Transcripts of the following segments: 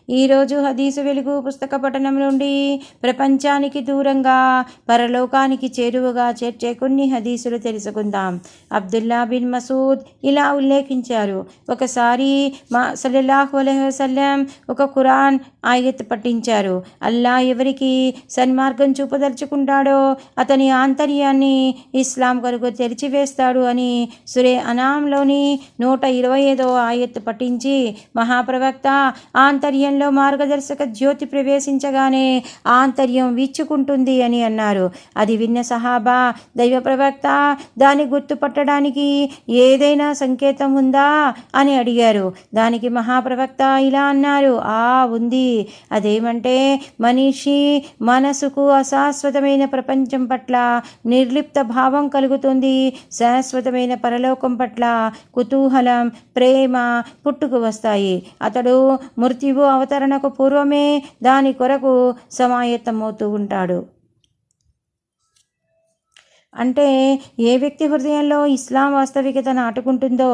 ఈరోజు హదీసు వెలుగు పుస్తక పఠనం నుండి ప్రపంచానికి దూరంగా పరలోకానికి చేరువగా చేర్చే కొన్ని హదీసులు తెలుసుకుందాం. అబ్దుల్లా బిన్ మసూద్ ఇలా ఉల్లేఖించారు, ఒకసారి సల్లల్లాహు అలైహి వసల్లం ఒక ఖురాన్ ఆయత్ పఠించారు. అల్లా ఎవరికి సన్మార్గం చూపదలుచుకుంటాడో అతని ఆంతర్యాన్ని ఇస్లాం కొరకు తెరిచివేస్తాడు అని సురే అనాంలోని 125వ ఆయత్ పఠించి మహాప్రవక్త ఆంతర్యంలో మార్గదర్శక జ్యోతి ప్రవేశించగానే ఆంతర్యం వీచుకుంటుంది అని అన్నారు. అది విన్న సహాబా, దైవ ప్రవక్త, దాన్ని గుర్తుపట్టడానికి ఏదైనా సంకేతం ఉందా అని అడిగారు. దానికి మహాప్రవక్త ఇలా అన్నారు, ఉంది. అదేమంటే మనిషి మనసుకు అశాశ్వతమైన ప్రపంచం పట్ల నిర్లిప్త భావం కలుగుతుంది, శాశ్వతమైన పరలోకం పట్ల కుతూహలం, ప్రేమ పుట్టుకు వస్తాయి. అతడు మృత్యువు అవతరణకు పూర్వమే దాని కొరకు సమాయత్తమవుతూ ఉంటాడు. అంటే ఏ వ్యక్తి హృదయంలో ఇస్లాం వాస్తవికత నాటుకుంటుందో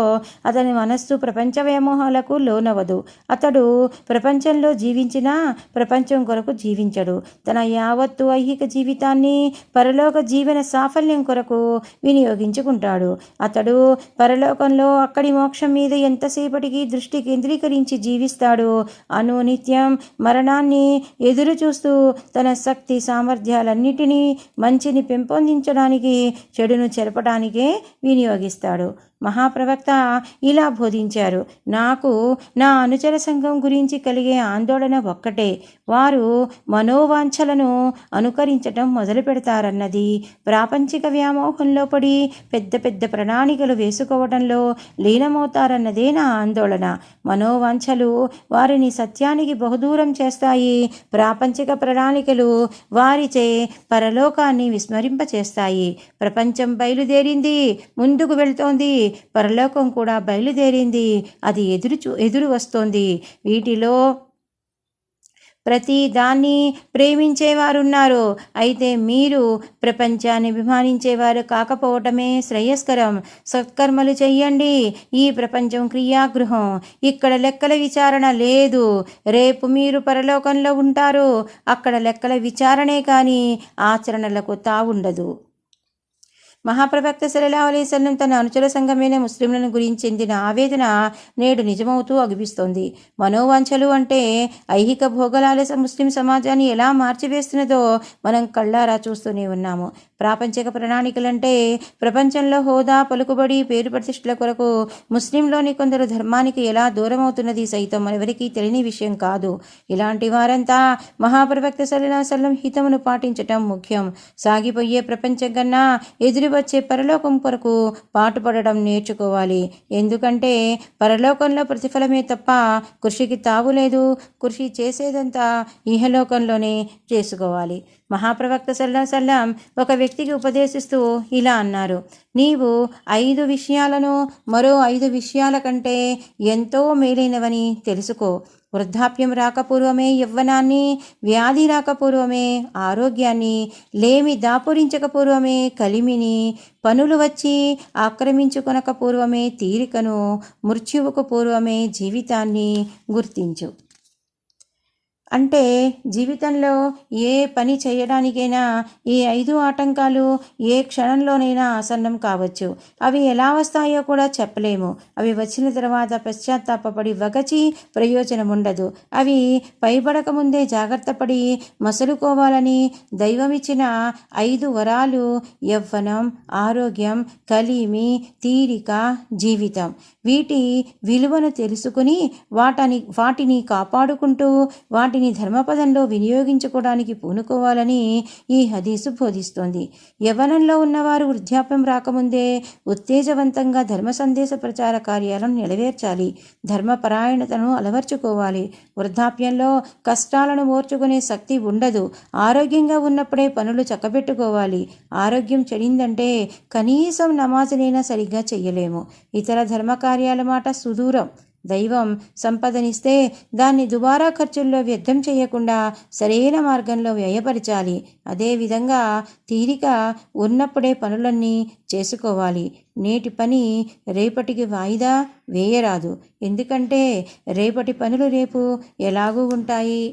అతని మనస్సు ప్రపంచ వ్యామోహాలకు లోనవదు. అతడు ప్రపంచంలో జీవించినా ప్రపంచం కొరకు జీవించడు. తన యావత్తు ఐహిక జీవితాన్ని పరలోక జీవన సాఫల్యం కొరకు వినియోగించుకుంటాడు. అతడు పరలోకంలో అక్కడి మోక్షం మీద ఎంతసేపటికి దృష్టి కేంద్రీకరించి జీవిస్తాడు. అనునిత్యం మరణాన్ని ఎదురు చూస్తూ తన శక్తి సామర్థ్యాలన్నిటినీ మంచిని పెంపొందించడానికి, చెడును చెరపడానికే వినియోగిస్తాడు. మహాప్రవక్త ఇలా బోధించారు, నాకు నా అనుచర సంఘం గురించి కలిగే ఆందోళన ఒక్కటే, వారు మనోవాంఛలను అనుకరించటం మొదలు పెడతారన్నది. ప్రాపంచిక వ్యామోహంలో పడి పెద్ద పెద్ద ప్రణాళికలు వేసుకోవడంలో లీనమవుతారన్నదే నా ఆందోళన. మనోవాంఛలు వారిని సత్యానికి బహుదూరం చేస్తాయి. ప్రాపంచిక ప్రణాళికలు వారిచే పరలోకాన్ని విస్మరింపచేస్తాయి. ప్రపంచం బయలుదేరింది, ముందుకు వెళ్తోంది. పరలోకం కూడా బయలుదేరింది, అది ఎదురు వస్తోంది. వీటిలో ప్రతి దాన్ని ప్రేమించేవారున్నారు. అయితే మీరు ప్రపంచాన్ని అభిమానించేవారు కాకపోవటమే శ్రేయస్కరం. సత్కర్మలు చెయ్యండి. ఈ ప్రపంచం క్రియాగృహం, ఇక్కడ లెక్కల విచారణ లేదు. రేపు మీరు పరలోకంలో ఉంటారు, అక్కడ లెక్కల విచారణే కానీ ఆచరణలకు తావుండదు. మహాప్రవక్త సల్లల్లాహు అలైహి వసల్లం తన అనుచర సంఘమైన ముస్లింలను గురించి చెందిన ఆవేదన నేడు నిజమవుతూ అగుపిస్తోంది. మనోవాంఛలు అంటే ఐహిక భోగలాలస ముస్లిం సమాజాన్ని ఎలా మార్చివేస్తున్నదో మనం కళ్ళారా చూస్తూనే ఉన్నాము. ప్రాపంచిక ప్రణాళికలంటే ప్రపంచంలో హోదా, పలుకుబడి, పేరు ప్రతిష్టల కొరకు ముస్లింలోని కొందరు ధర్మానికి ఎలా దూరమవుతున్నది సైతం ఎవరికీ తెలియని విషయం కాదు. ఇలాంటి వారంతా మహాప్రవక్త సల్లల్లాహు అలైహి వసల్లం హితమును పాటించటం ముఖ్యం. సాగిపోయే ప్రపంచం కన్నా ఎదురు వచ్చే పరలోకం కొరకు పాటుపడడం నేర్చుకోవాలి. ఎందుకంటే పరలోకంలో ప్రతిఫలమే తప్ప కృషికి తావులేదు. కృషి చేసేదంతా ఇహలోకంలోనే చేసుకోవాలి. మహాప్రవక్త సల్లల్లాహు అలైహి వసల్లం ఒక వ్యక్తికి ఉపదేశిస్తూ ఇలా అన్నారు, నీవు 5 విషయాలను మరో 5 విషయాల కంటే ఎంతో మేలైనవని తెలుసుకో. వృద్ధాప్యం రాకపూర్వమే యవ్వనాన్ని, వ్యాధి రాకపూర్వమే ఆరోగ్యాన్ని, లేమి దాపురించకపూర్వమే కలిమిని, పనులు వచ్చి ఆక్రమించుకొనక పూర్వమే తీరికను, మృత్యువుకు పూర్వమే జీవితాన్ని గుర్తించు. అంటే జీవితంలో ఏ పని చేయడానికైనా ఈ 5 ఆటంకాలు ఏ క్షణంలోనైనా ఆసన్నం కావచ్చు. అవి ఎలా వస్తాయో కూడా చెప్పలేము. అవి వచ్చిన తర్వాత పశ్చాత్తాపడి వగచి ప్రయోజనం ఉండదు. అవి పైబడక ముందే జాగ్రత్త పడి మసలుకోవాలని దైవమిచ్చిన 5 వరాలు యవ్వనం, ఆరోగ్యం, కలిమి, తీరిక, జీవితం. వీటి విలువను తెలుసుకుని వాటిని కాపాడుకుంటూ వాటిని ధర్మపదంలో వినియోగించుకోవడానికి పూనుకోవాలని ఈ హదీసు బోధిస్తోంది. యవ్వనంలో ఉన్నవారు వృద్ధాప్యం రాకముందే ఉత్తేజవంతంగా ధర్మ సందేశ ప్రచార కార్యాలను నెరవేర్చాలి. ధర్మపరాయణతను అలవర్చుకోవాలి. వృద్ధాప్యంలో కష్టాలను ఓర్చుకునే శక్తి ఉండదు. ఆరోగ్యంగా ఉన్నప్పుడే పనులు చక్కబెట్టుకోవాలి. ఆరోగ్యం చెడిందంటే కనీసం నమాజునైనా సరిగ్గా చెయ్యలేము. ఇతర ధర్మకార్యాల మాట సుదూరం. దైవం సంపదనిస్తే దాన్ని దుబారా ఖర్చుల్లో వ్యర్థం చేయకుండా సరైన మార్గంలో వ్యయపరచాలి. అదేవిధంగా తీరిక ఉన్నప్పుడే పనులన్నీ చేసుకోవాలి. నేటి పని రేపటికి వాయిదా వేయరాదు. ఎందుకంటే రేపటి పనులు రేపు ఎలాగూ ఉంటాయి.